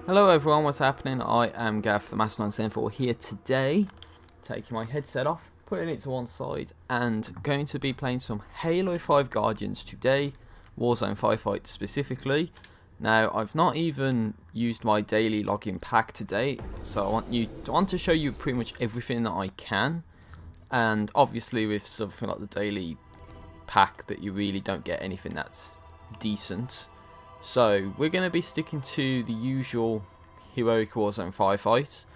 Hello everyone, what's happening? I am Gav, the Mastodon Sinful, here today, taking my headset off, putting it to one side, and going to be playing some Halo 5 Guardians today, Warzone Firefight specifically. Now, I've not even used my daily login pack today, so I want to show you pretty much everything that I can, and obviously with something like the daily pack that you really don't get anything that's decent. So, we're going to be sticking to the usual heroic Warzone Firefight.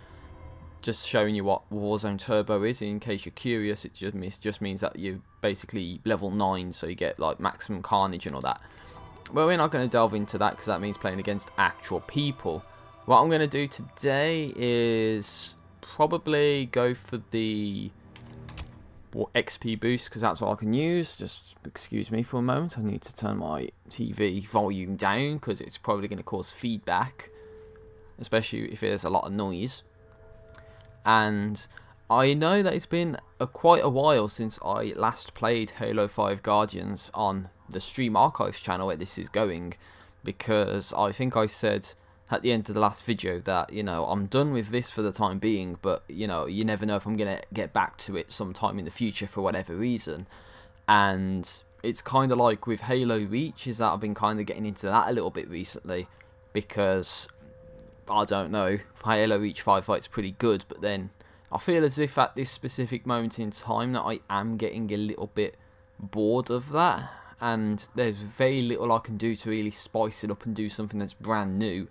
Just showing you what Warzone Turbo is, in case you're curious. It just means that you're basically level 9, so you get like maximum carnage and all that. But we're not going to delve into that, because that means playing against actual people. What I'm going to do today is probably go for the XP boost, because that's what I can use. Just excuse me for a moment, I need to turn my TV volume down because it's probably going to cause feedback, especially if there's a lot of noise. And I know that it's been quite a while since I last played Halo 5 Guardians on the Stream Archives channel where this is going, because I think I said at the end of the last video that, you know, I'm done with this for the time being, but, you know, you never know if I'm going to get back to it sometime in the future for whatever reason. And it's kind of like with Halo Reach, is that I've been kind of getting into that a little bit recently, because, I don't know, Halo Reach Firefight's pretty good, but then I feel as if at this specific moment in time that I am getting a little bit bored of that, and there's very little I can do to really spice it up and do something that's brand new,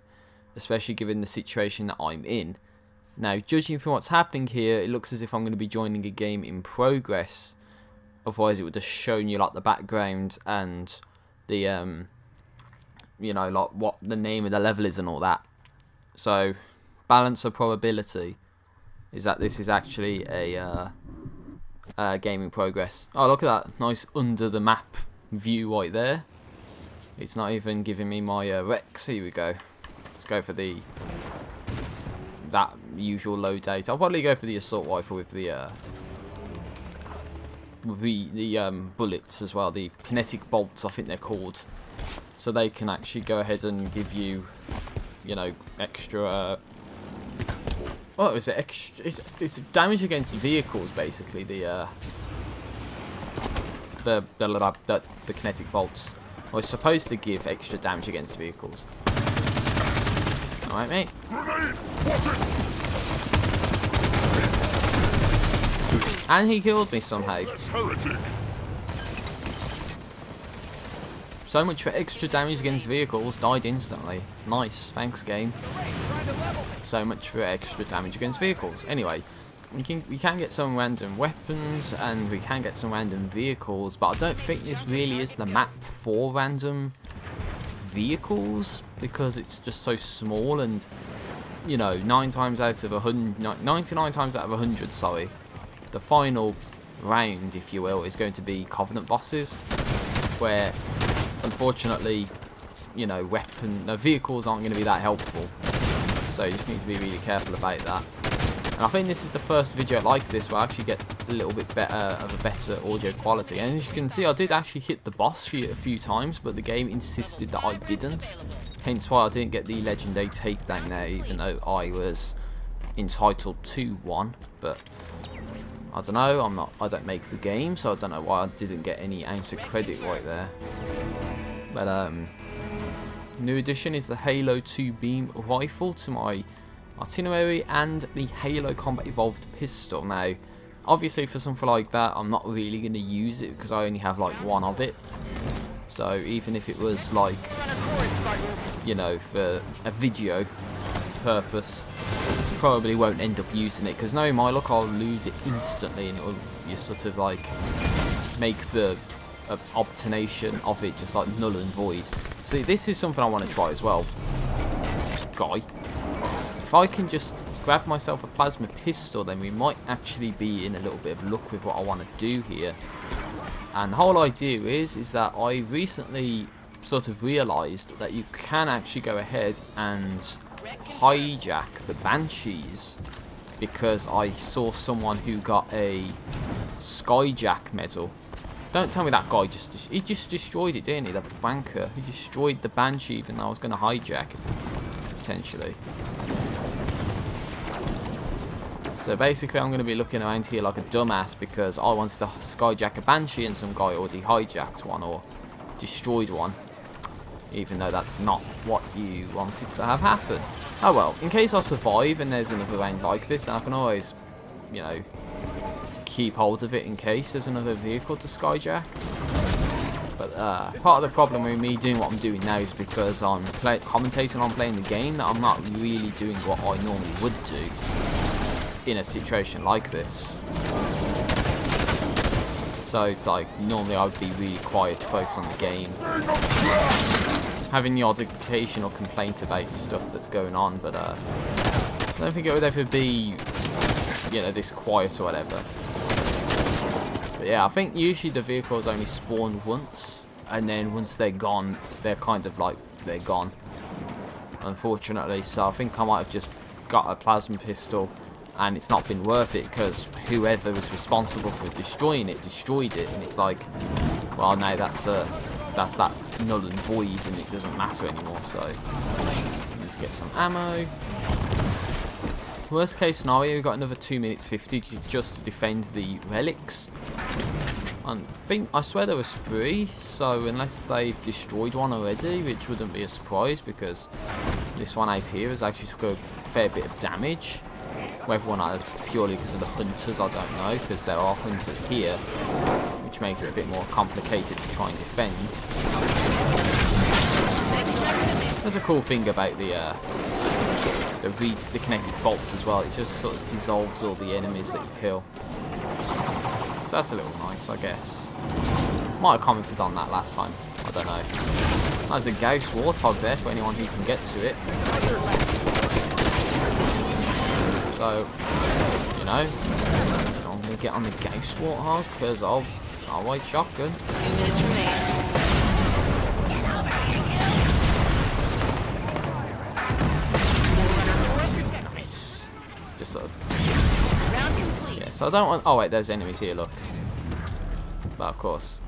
especially given the situation that I'm in. Now, judging from what's happening here, it looks as if I'm going to be joining a game in progress. Otherwise, it would have shown you like the background and the, you know, like what the name of the level is and all that. So, balance of probability is that this is actually a game in progress. Oh, look at that nice under the map view right there. It's not even giving me my Rex. Here we go. Go for that usual low date. I'll probably go for the assault rifle with the bullets as well, the kinetic bolts I think they're called, so they can actually go ahead and give you, you know, extra what is it, extra, it's damage against vehicles basically, the kinetic bolts. Well, it's supposed to give extra damage against vehicles. Alright, mate. And he killed me somehow. So much for extra damage against vehicles. Died instantly. Nice. Thanks, game. So much for extra damage against vehicles. Anyway, we can get some random weapons and we can get some random vehicles, but I don't think this really is the map for random vehicles, because it's just so small, and, you know, 99 times out of 100, sorry, the final round, if you will, is going to be Covenant bosses, where unfortunately, you know, vehicles aren't going to be that helpful, so you just need to be really careful about that. And I think this is the first video like this where I actually get a little bit better of a better audio quality. And as you can see, I did actually hit the boss a few times, but the game insisted that I didn't. Hence why I didn't get the legendary takedown there, even though I was entitled to one. But I don't know, I don't make the game, so I don't know why I didn't get any ounce of credit right there. But new addition is the Halo 2 beam rifle to my artillery, and the Halo Combat Evolved pistol. Now, obviously for something like that, I'm not really going to use it because I only have like one of it. So even if it was like, you know, for a video purpose, probably won't end up using it, because knowing my luck, I'll lose it instantly, and it will just sort of like make the obtention of it just like null and void. See, this is something I want to try as well, guy. If I can just grab myself a plasma pistol, then we might actually be in a little bit of luck with what I want to do here. And the whole idea is that I recently sort of realised that you can actually go ahead and hijack the Banshees, because I saw someone who got a Skyjack medal. Don't tell me that guy he just destroyed it, didn't he? The banker. He destroyed the Banshee even though I was going to hijack it. potentially. So basically I'm going to be looking around here like a dumbass because I wanted to skyjack a Banshee and some guy already hijacked one or destroyed one. Even though that's not what you wanted to have happen. Oh well, in case I survive and there's another round like this, I can always, you know, keep hold of it in case there's another vehicle to skyjack. But part of the problem with me doing what I'm doing now is because I'm commentating on playing the game, that I'm not really doing what I normally would do in a situation like this. So it's like, normally I would be really quiet, focus on the game, having the odd occasional complaint about stuff that's going on, but I don't think it would ever be, you know, this quiet or whatever. But yeah, I think usually the vehicles only spawn once, and then once they're gone, they're kind of like, they're gone, unfortunately. So I think I might have just got a plasma pistol, and it's not been worth it because whoever was responsible for destroying it destroyed it, and it's like, well, now that's that null and void, and it doesn't matter anymore. So let's get some ammo. Worst case scenario, we've got another 2 minutes 50 just to defend the relics. I swear there was 3, so unless they've destroyed one already, which wouldn't be a surprise because this one out here has actually took a fair bit of damage. Whether or not that's purely because of the hunters, I don't know, because there are hunters here, which makes it a bit more complicated to try and defend. There's a cool thing about the kinetic bolts as well. It just sort of dissolves all the enemies that you kill. So that's a little nice, I guess. Might have commented on that last time. I don't know. There's a Gauss Warthog there for anyone who can get to it. So, you know, I'm going to get on the Gauss Warthog because I'll wait shotgun. 2 minutes remaining. Nice. Just sort of. Round complete. Yeah, so I don't want. Oh, wait, there's enemies here, look. But of course.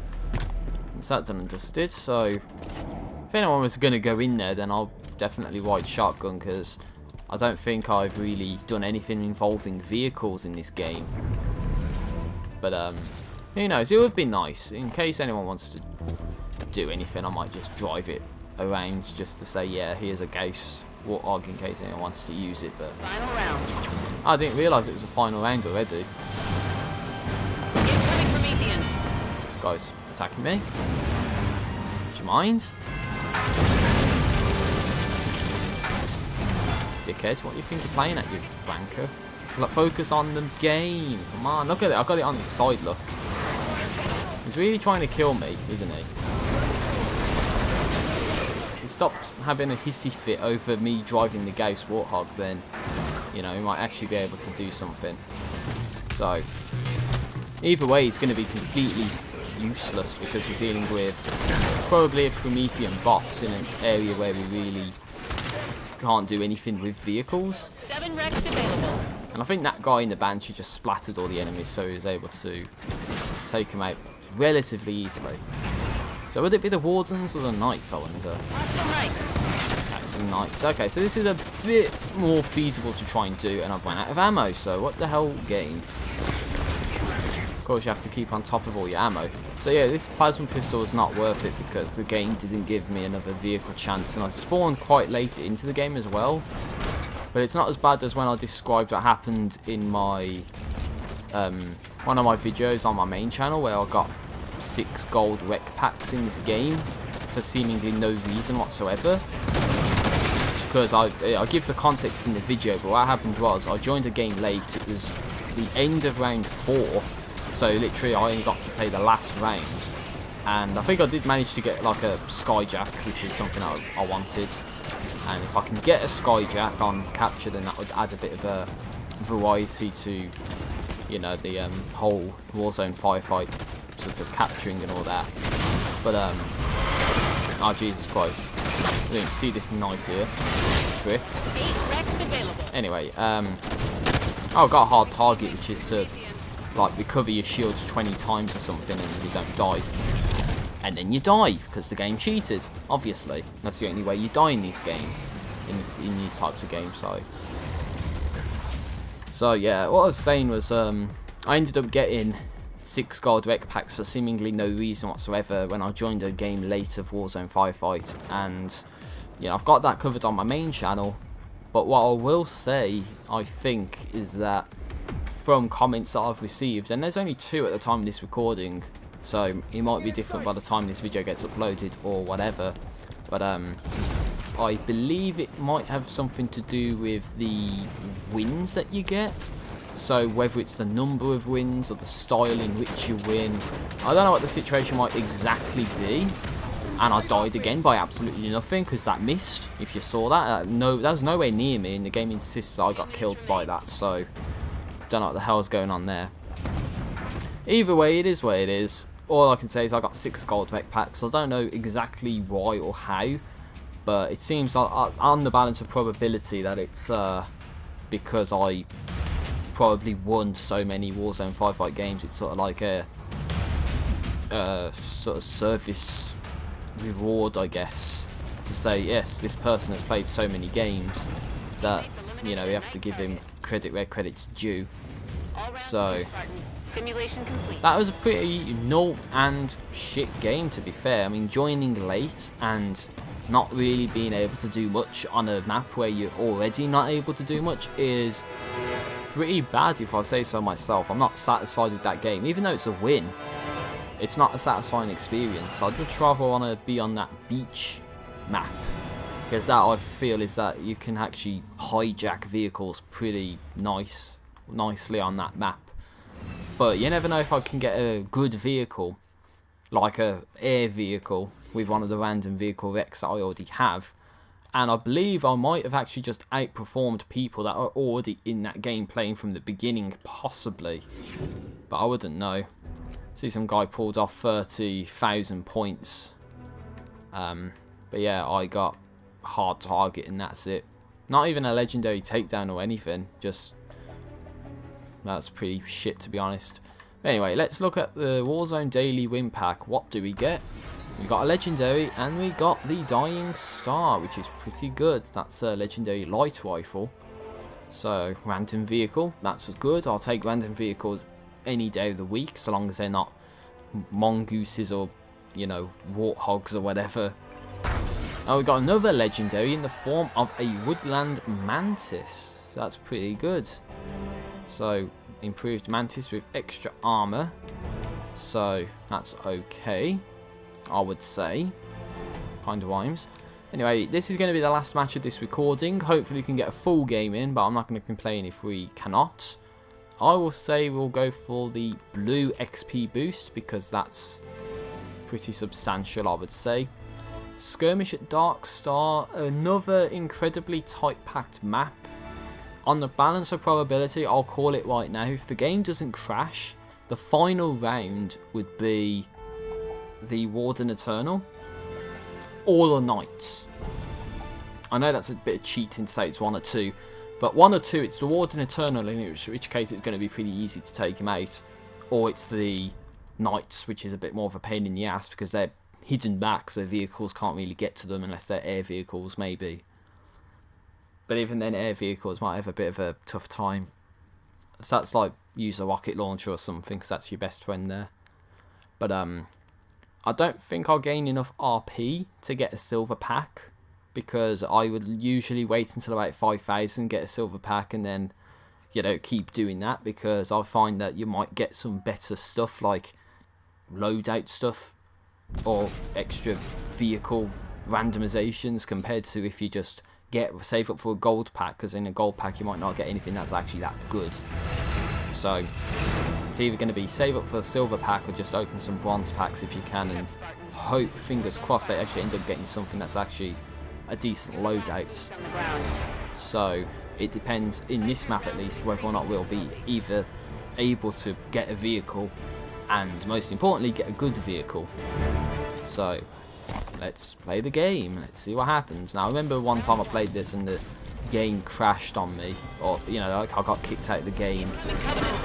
It's that done and dusted, so if anyone was going to go in there, then I'll definitely white shotgun because I don't think I've really done anything involving vehicles in this game. But who knows, it would be nice. In case anyone wants to do anything, I might just drive it around just to say, yeah, here's a Gauss Warthog in case anyone wants to use it. But Final round. I didn't realise it was the final round already. Incoming Prometheans. This guy's attacking me. Do you mind? Dickhead, what do you think you're playing at, you wanker? Like, focus on the game. Come on, look at it. I got it on the side, look. He's really trying to kill me, isn't he? He stopped having a hissy fit over me driving the Gauss Warthog, then, you know, he might actually be able to do something. So, either way, it's going to be completely useless because we're dealing with probably a Promethean boss in an area where we really can't do anything with vehicles. 7 wrecks available. And I think that guy in the Banshee just splattered all the enemies, so he was able to take him out relatively easily. So would it be the Wardens or the Knights, I wonder? Hostile Knights. That's the Knights. Okay, so this is a bit more feasible to try and do, and I've run out of ammo, so what the hell, game? Of course, you have to keep on top of all your ammo. So yeah, this plasma pistol is not worth it because the game didn't give me another vehicle chance, and I spawned quite late into the game as well. But it's not as bad as when I described what happened in my one of my videos on my main channel where I got 6 gold rec packs in this game for seemingly no reason whatsoever. Because I give the context in the video, but what happened was I joined the game late. It was the end of round 4. So literally I only got to play the last round, and I think I did manage to get like a skyjack, which is something I wanted. And if I can get a skyjack on capture, then that would add a bit of a variety to, you know, the whole Warzone Firefight sort of capturing and all that. But oh Jesus Christ, I didn't see this knight here. Quick. 8 wrecks available. Anyway, oh, I've got a hard target, which is to like recover your shields 20 times or something and you don't die. And then you die because the game cheated, obviously. That's the only way you die in this game. in these types of games. So yeah, what I was saying was I ended up getting 6 gold rec packs for seemingly no reason whatsoever when I joined a game late of Warzone Firefight, and yeah, I've got that covered on my main channel. But what I will say, I think, is that from comments that I've received, and there's only 2 at the time of this recording, so it might be different by the time this video gets uploaded or whatever, but I believe it might have something to do with the wins that you get. So whether it's the number of wins or the style in which you win, I don't know what the situation might exactly be. And I died again by absolutely nothing because that missed. If you saw that, no, that was nowhere near me, and the game insists I got killed by that. So don't know what the hell's going on there. Either way, it is what it is. All I can say is I got 6 gold rec packs. I don't know exactly why or how, but it seems like on the balance of probability that it's because I probably won so many Warzone Firefight games. It's sort of like a sort of service reward, I guess, to say yes, this person has played so many games that, you know, we have to give him credit where credit's due. So Simulation complete. that was a pretty null and shit game, to be fair. I mean, joining late and not really being able to do much on a map where you're already not able to do much is pretty bad, if I say so myself. I'm not satisfied with that game, even though it's a win. It's not a satisfying experience. I'd much rather want to be on that beach map, because that, I feel, is that you can actually hijack vehicles pretty nicely on that map. But you never know if I can get a good vehicle, like a air vehicle, with one of the random vehicle wrecks that I already have. And I believe I might have actually just outperformed people that are already in that game playing from the beginning, possibly. But I wouldn't know. See, some guy pulled off 30,000 points. But yeah, I got hard target and that's it. Not even a legendary takedown or anything. Just, that's pretty shit, to be honest. Anyway, let's look at the Warzone Daily Win Pack. What do we get? We got a legendary and we got the Dying Star, which is pretty good. That's a legendary light rifle. So, random vehicle, that's good. I'll take random vehicles any day of the week, so long as they're not mongooses or, you know, warthogs or whatever. Now we got another legendary in the form of a woodland mantis, so that's pretty good. So improved mantis with extra armor, so that's okay, I would say. Kind of rhymes. Anyway, this is going to be the last match of this recording. Hopefully we can get a full game in, but I'm not going to complain if we cannot. I will say we'll go for the blue XP boost, because that's pretty substantial, I would say. Skirmish at Dark Star, another incredibly tight-packed map. On the balance of probability, I'll call it right now. If the game doesn't crash, the final round would be the Warden Eternal or the Knights. I know that's a bit of cheating to say it's 1 or 2. But 1 or 2, it's the Warden Eternal, in which case it's going to be pretty easy to take him out. Or it's the Knights, which is a bit more of a pain in the ass, because they're hidden back, so vehicles can't really get to them unless they're air vehicles, maybe. But even then, air vehicles might have a bit of a tough time. So that's like, use a rocket launcher or something, because that's your best friend there. But I don't think I'll gain enough RP to get a silver pack, because I would usually wait until about 5,000, get a silver pack, and then, you know, keep doing that, because I find that you might get some better stuff, like loadout stuff, or extra vehicle randomizations, compared to if you just save up for a gold pack, because in a gold pack you might not get anything that's actually that good. So it's either going to be save up for a silver pack, or just open some bronze packs if you can, and hope, fingers crossed, they actually end up getting something that's actually a decent loadout. So it depends, in this map at least, whether or not we'll be either able to get a vehicle, and most importantly get a good vehicle. So let's play the game, let's see what happens. Now I remember one time I played this and the game crashed on me, or, you know, like I got kicked out of the game,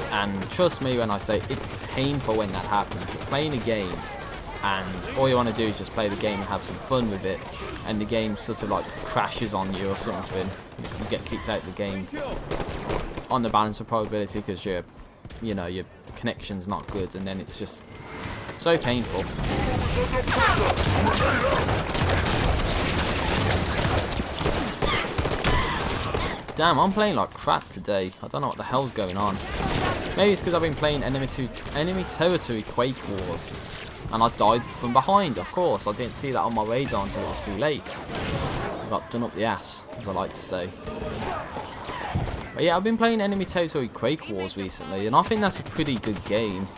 and trust me when I say it's painful when that happens. You're playing a game and all you want to do is just play the game and have some fun with it, and the game sort of like crashes on you or something. You get kicked out of the game on the balance of probability because your connection's not good, and then it's just so painful. Damn, I'm playing like crap today. I don't know what the hell's going on. Maybe it's because I've been playing enemy territory Quake Wars, and I died from behind. Of course, I didn't see that on my radar until it was too late. I got done up the ass, as I like to say. But yeah, I've been playing enemy territory Quake Wars recently, and I think that's a pretty good game.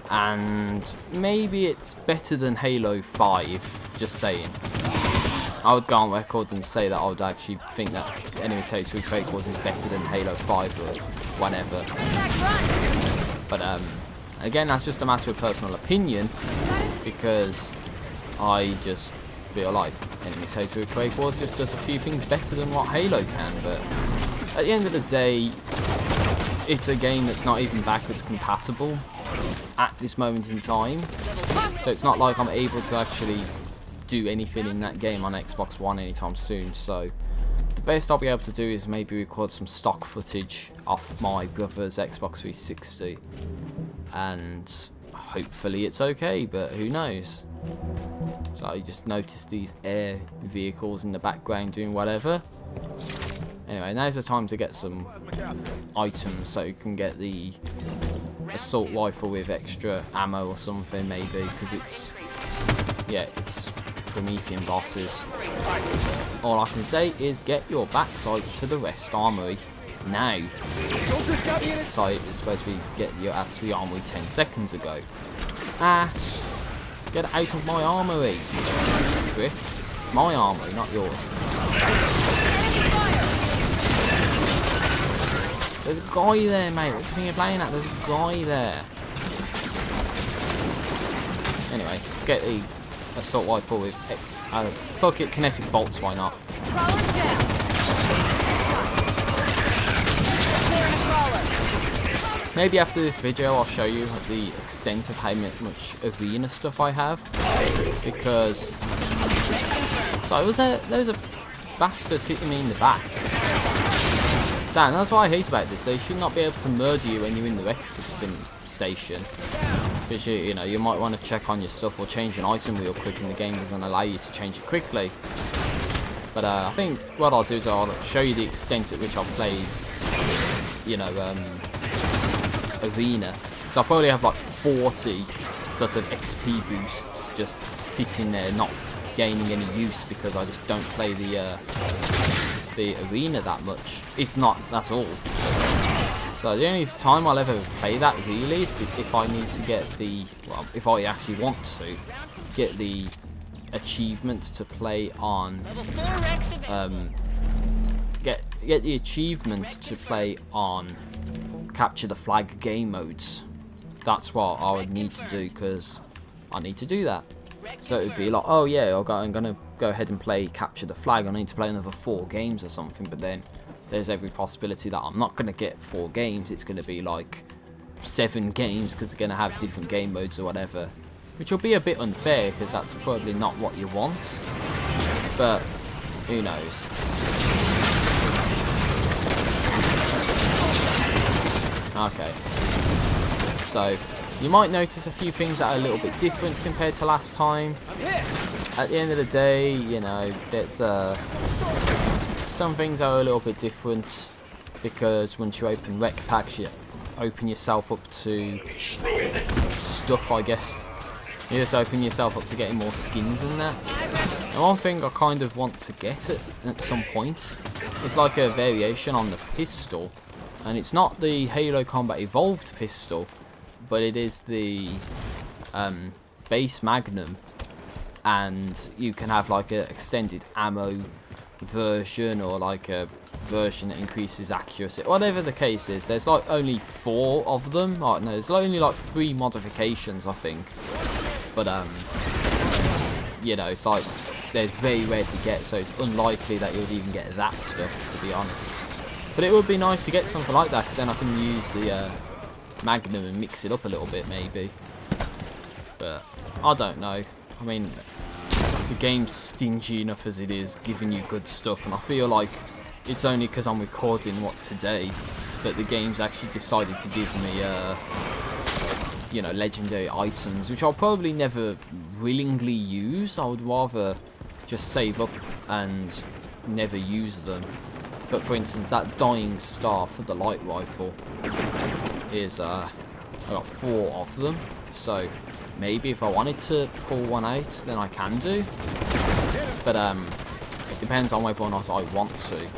And maybe it's better than Halo 5, just saying. I would go on record and say that I would actually think that enemy territory Quake Wars is better than Halo 5 or whatever. But again, that's just a matter of personal opinion, because I just feel like enemy territory Quake Wars just does a few things better than what Halo can. But at the end of the day, it's a game that's not even backwards compatible at this moment in time, so it's not like I'm able to actually do anything in that game on Xbox One anytime soon. So the best I'll be able to do is maybe record some stock footage off my brother's Xbox 360, and hopefully it's okay, but who knows. So I just noticed these air vehicles in the background doing whatever. Anyway, now's the time to get some items so you can get the assault rifle with extra ammo or something, maybe, because it's Promethean bosses. All I can say is get your backsides to the rest armory now. So it was supposed to be get your ass to the armory 10 seconds ago. Ass, get out of my armory. Bricks, my armory, not yours. There's a guy there, mate. What do you think you're playing at? There's a guy there. Anyway, let's get the assault rifle with fuck it, kinetic bolts, why not? Maybe after this video I'll show you the extent of how much arena stuff I have, because so there was a bastard hitting me in the back. Damn, that's what I hate about this. They should not be able to murder you when you're in the rec system station. Because you might want to check on your stuff or change an item real quick, and the game doesn't allow you to change it quickly. But I think what I'll do is I'll show you the extent at which I've played, arena. So I'll probably have like 40 sort of XP boosts just sitting there, not gaining any use, because I just don't play the arena that much, if not that's all. So the only time I'll ever play that really is if I need to get if I actually want to get the achievement to play on get the achievement to play on capture the flag game modes. That's what I would need to do, because I need to do that. So it would be like, oh yeah, I'm gonna go ahead and play capture the flag. I need to play another 4 games or something, but then there's every possibility that I'm not gonna get 4 games. It's gonna be like 7 games, because they're gonna have different game modes or whatever, which will be a bit unfair, because that's probably not what you want. But who knows? Okay, so you might notice a few things that are a little bit different compared to last time. At the end of the day, there's some things are a little bit different, because once you open rec packs, you open yourself up to stuff, I guess. You just open yourself up to getting more skins and that. And one thing I kind of want to get at some point is like a variation on the pistol. And it's not the Halo Combat Evolved pistol, but it is the base Magnum, and you can have like an extended ammo version, or like a version that increases accuracy, whatever the case is. There's like only 4 of them. Oh, no, there's only like 3 modifications, I think. But it's like they're very rare to get, so it's unlikely that you'll even get that stuff, to be honest. But it would be nice to get something like that, because then I can use the Magnum and mix it up a little bit, maybe. But I don't know. I mean, the game's stingy enough as it is, giving you good stuff, and I feel like it's only because I'm recording today that the game's actually decided to give me you know, legendary items, which I'll probably never willingly use. I would rather just save up and never use them. But for instance, that dying star for the light rifle is I got 4 of them, so maybe if I wanted to pull one out, then I can do. But it depends on whether or not I want to,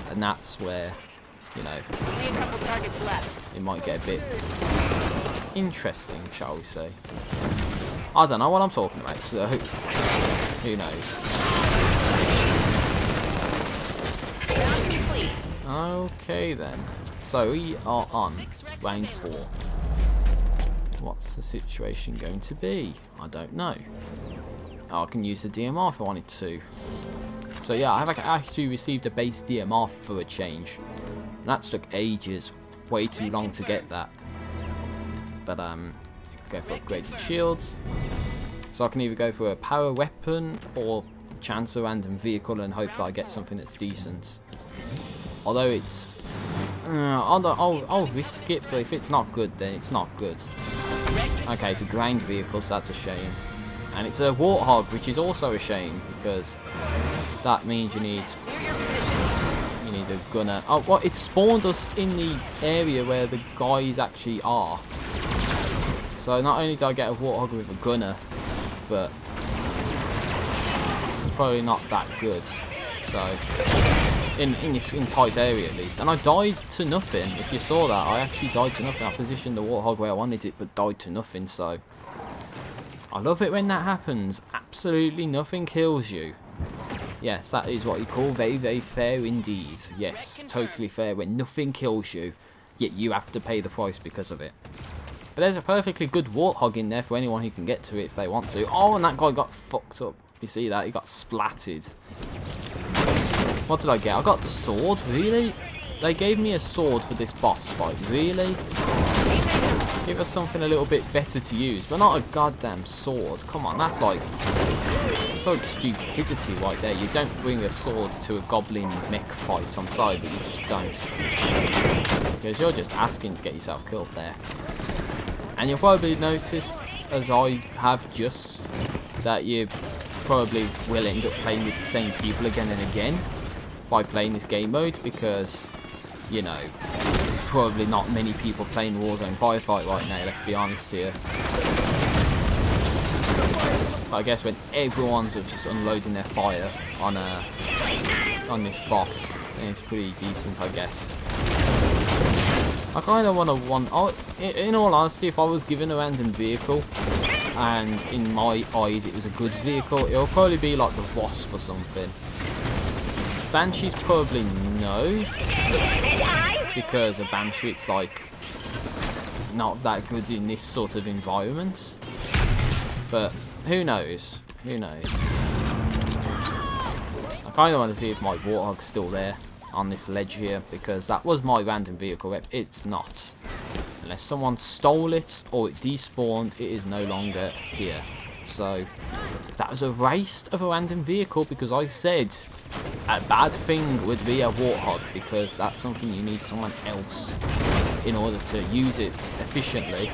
and that's where, you know, Only a couple targets left. it might get a bit interesting, shall we say. I don't know what I'm talking about, so who knows. Round complete. Okay then, so we are on round 4. What's the situation going to be? I don't know. Oh, I can use the DMR if I wanted to. So yeah, I have actually received a base DMR for a change. And that took ages, way too long to get that. But go for upgraded shields. So I can either go for a power weapon or chance a random vehicle and hope that I get something that's decent. Although it's, I'll risk it, but if it's not good, then it's not good. Okay, it's a ground vehicle, so that's a shame. And it's a warthog, which is also a shame, because that means you need a gunner. Oh, well, it spawned us in the area where the guys actually are. So not only do I get a warthog with a gunner, but it's probably not that good. So in this tight area at least. And I died to nothing. If you saw that, I actually died to nothing. I positioned the warthog where I wanted it, but died to nothing. So I love it when that happens. Absolutely nothing kills you. Yes, that is what you call very, very fair indeed. Yes, totally fair when nothing kills you, yet you have to pay the price because of it. But there's a perfectly good warthog in there for anyone who can get to it if they want to. Oh, and that guy got fucked up. You see that? He got splatted. What did I get? I got the sword. Really? They gave me a sword for this boss fight. Really? Give us something a little bit better to use, but not a goddamn sword. Come on, that's like stupidity right there. You don't bring a sword to a goblin mech fight. I'm sorry, but you just don't. Because you're just asking to get yourself killed there. And you'll probably notice, as I have just, that you probably will end up playing with the same people again and again by playing this game mode, because, you know, probably not many people playing Warzone Firefight right now, let's be honest here. But I guess when everyone's just unloading their fire on this boss, then it's pretty decent, I guess. I kind of want in all honesty, if I was given a random vehicle, and in my eyes it was a good vehicle, it'll probably be like the Wasp or something. Banshee's probably no, because a Banshee, it's like not that good in this sort of environment. But who knows? Who knows? I kind of want to see if my Warthog's still there on this ledge here, because that was my random vehicle rep. It's not. Unless someone stole it or it despawned, it is no longer here. So that was a waste of a random vehicle, because I said a bad thing would be a Warthog, because that's something you need someone else in order to use it efficiently.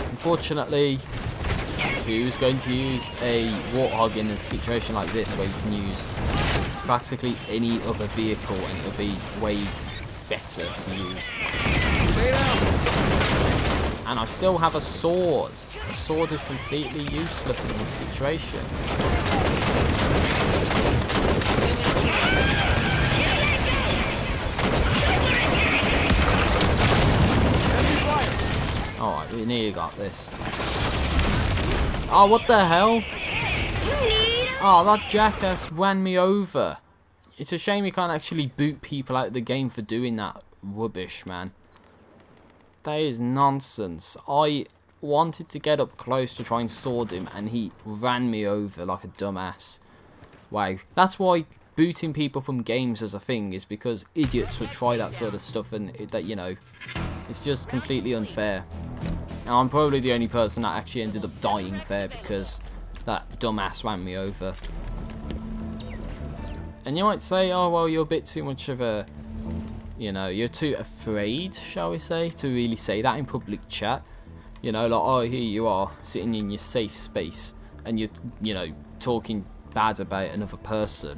Unfortunately, who's going to use a Warthog in a situation like this where you can use practically any other vehicle and it'll be way better to use? And I still have a sword. A sword is completely useless in this situation. Alright, we nearly got this. Oh, what the hell? Oh, that jackass ran me over. It's a shame you can't actually boot people out of the game for doing that rubbish, man. That is nonsense. I wanted to get up close to try and sword him, and he ran me over like a dumbass. Wow. That's why booting people from games is a thing, is because idiots would try that sort of stuff, and that, you know, it's just completely unfair. And I'm probably the only person that actually ended up dying there because that dumbass ran me over. And you might say, oh well, you're a bit too much of a, you know, you're too afraid, shall we say, to really say that in public chat. You know, like, oh, here you are sitting in your safe space and you're, you know, talking bad about another person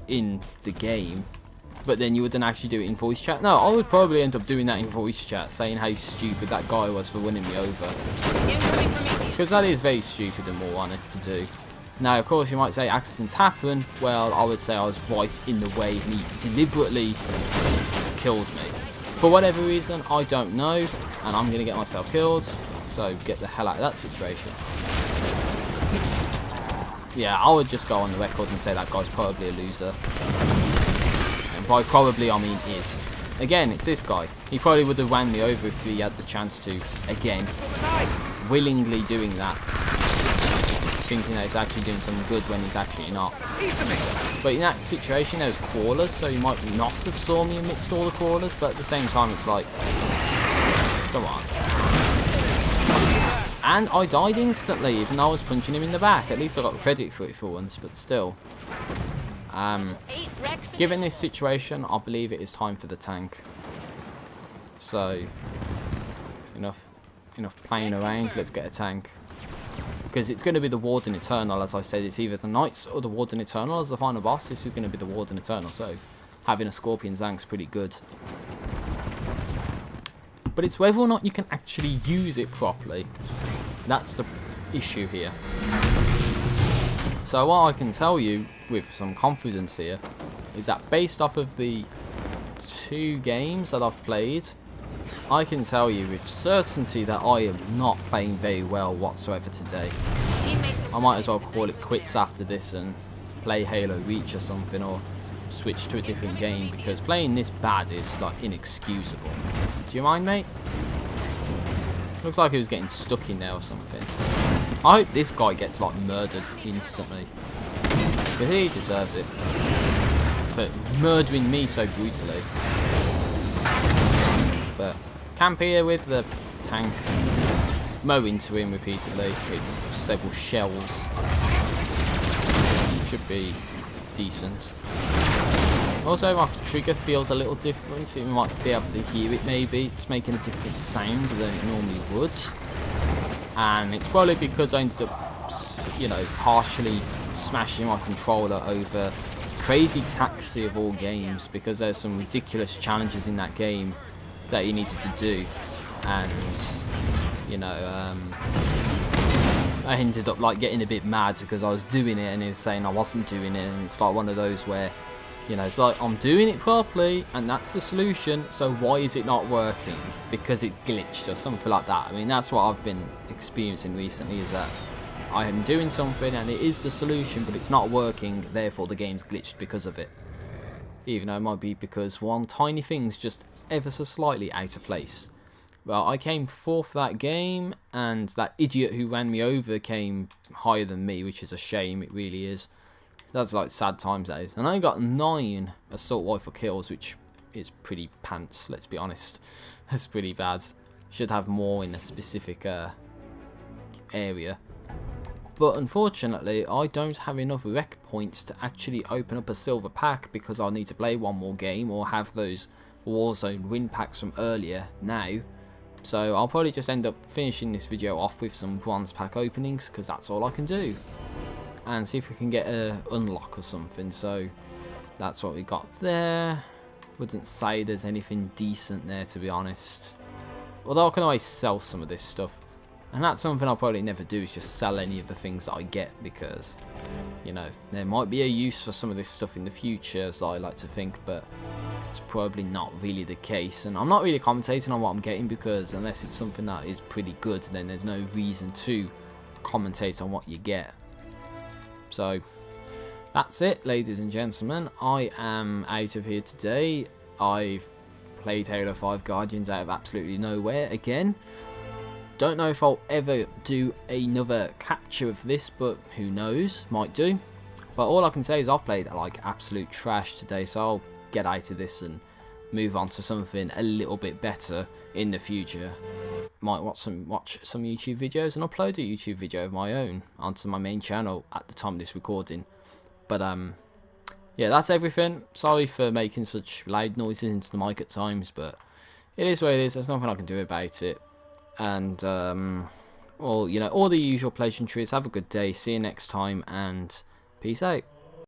in the game, but then you wouldn't actually do it in voice chat. No, I would probably end up doing that in voice chat, saying how stupid that guy was for winning me over, because that is very stupid and moronic to do. Now, of course, you might say accidents happen. Well, I would say I was right in the way and he deliberately killed me. For whatever reason, I don't know, and I'm going to get myself killed, so get the hell out of that situation. Yeah, I would just go on the record and say that guy's probably a loser. And by probably, I mean is. Again, it's this guy. He probably would have ran me over if he had the chance to. Again, willingly doing that. Thinking that he's actually doing something good when he's actually not. But in that situation, there's crawlers, so he might not have saw me amidst all the crawlers, but at the same time, it's like, come on. And I died instantly, even though I was punching him in the back. At least I got credit for it for once, but still. Given this situation, I believe it is time for the tank. So, enough playing around, let's get a tank. Because it's going to be the Warden Eternal, as I said. It's either the Knights or the Warden Eternal as the final boss. This is going to be the Warden Eternal, so having a Scorpion Zank's pretty good. But it's whether or not you can actually use it properly. That's the issue here. So what I can tell you with some confidence here is that based off of the 2 games that I've played, I can tell you with certainty that I am not playing very well whatsoever today. I might as well call it quits after this and play Halo Reach or something, or switch to a different game, because playing this bad is like inexcusable. Do you mind, mate? Looks like he was getting stuck in there or something. I hope this guy gets like murdered instantly, because he deserves it for murdering me so brutally. But camp here with the tank, mow into him repeatedly with several shells. Should be decent. Also, my trigger feels a little different. You might be able to hear it maybe. It's making a different sound than it normally would. And it's probably because I ended up, you know, partially smashing my controller over Crazy Taxi of all games, because there's some ridiculous challenges in that game that you needed to do. And, you know, I ended up like getting a bit mad because I was doing it and he was saying I wasn't doing it, and it's like one of those where, you know, it's like I'm doing it properly and that's the solution, so why is it not working? Because it's glitched or something like that. I mean, that's what I've been experiencing recently, is that I am doing something and it is the solution, but it's not working, therefore the game's glitched because of it. Even though it might be because one tiny thing's just ever so slightly out of place. Well, I came 4th that game, and that idiot who ran me over came higher than me, which is a shame, it really is. That's like sad times, that is. And I got 9 assault rifle kills, which is pretty pants, let's be honest. That's pretty bad. Should have more in a specific area. But unfortunately, I don't have enough rec points to actually open up a silver pack, because I'll need to play one more game or have those Warzone win packs from earlier now. So I'll probably just end up finishing this video off with some bronze pack openings, because that's all I can do. And see if we can get a unlock or something. So that's what we got there. Wouldn't say there's anything decent there, to be honest. Although I can always sell some of this stuff. And that's something I'll probably never do, is just sell any of the things that I get, because, you know, there might be a use for some of this stuff in the future, as I like to think, but it's probably not really the case. And I'm not really commentating on what I'm getting, because unless it's something that is pretty good, then there's no reason to commentate on what you get. So that's it, ladies and gentlemen. I am out of here today. I've played Halo 5 Guardians out of absolutely nowhere again. Don't know if I'll ever do another capture of this, but who knows, might do. But all I can say is I've played like absolute trash today, so I'll get out of this and move on to something a little bit better in the future. Might watch some YouTube videos and upload a YouTube video of my own onto my main channel at the time of this recording. But yeah, that's everything. Sorry for making such loud noises into the mic at times, but it is what it is. There's nothing I can do about it. And well, you know, all the usual pleasantries. Have a good day. See you next time, and peace out.